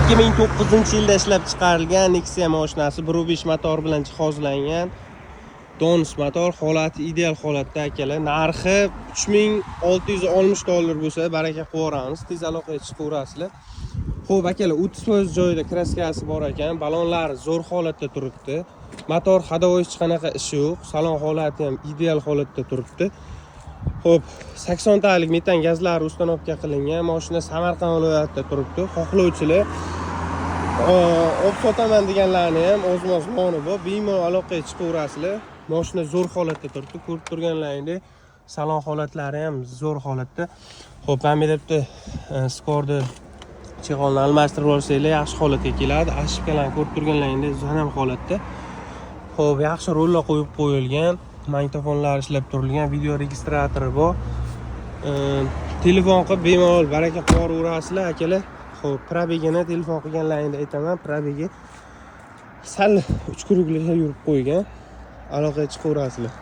2009-yilda ishlab chiqarilgan Nexia mashinasi 1.5 motor bilan jihozlangan. Dons motor holati ideal holatda akalar. Narxi $3660 bo'lsa, baraka qo'yamiz. Tez aloqaga chiqaverasizlar. Xo'p akalar, 30% joyida kraskasi bor ekan. Balonlar zo'r holatda turibdi. Motor hadovoy hech qanaqa ishi yo'q. Salon holati ham ideal holatda turibdi. Xo'p, 80 talik metan gazlari ustanovka qilingan. Mashina Samarqand viloyatida turibdi. Xohlovchilar olib sotaman deganlarni ham o'z-o'z ma'lum bor. Bemalol aloqaga chiqaverasizlar. Mashina zo'r holatda turibdi. Ko'rib turganlaringdek, salon holatlari ham zo'r holatda. Xo'p, men bitta Skorda chig'olni almashtirib olsanglar, yaxshi holatga keladi. Ashibkalarni ko'rib turganlaringdek, zonam holatda. Xo'p, yaxshi rollar qo'yib qo'yilgan. Magnitofonlar ishlab turilgan, video registratori bor. Telefon qilib bemalol baraka qo'yaverasizlar akalar. Xo'p, probegini telefon qilganlaringda aytaman, probegi sal 3 kuruklikda yurib qo'ygan. Aloqaga chiqaverasizlar.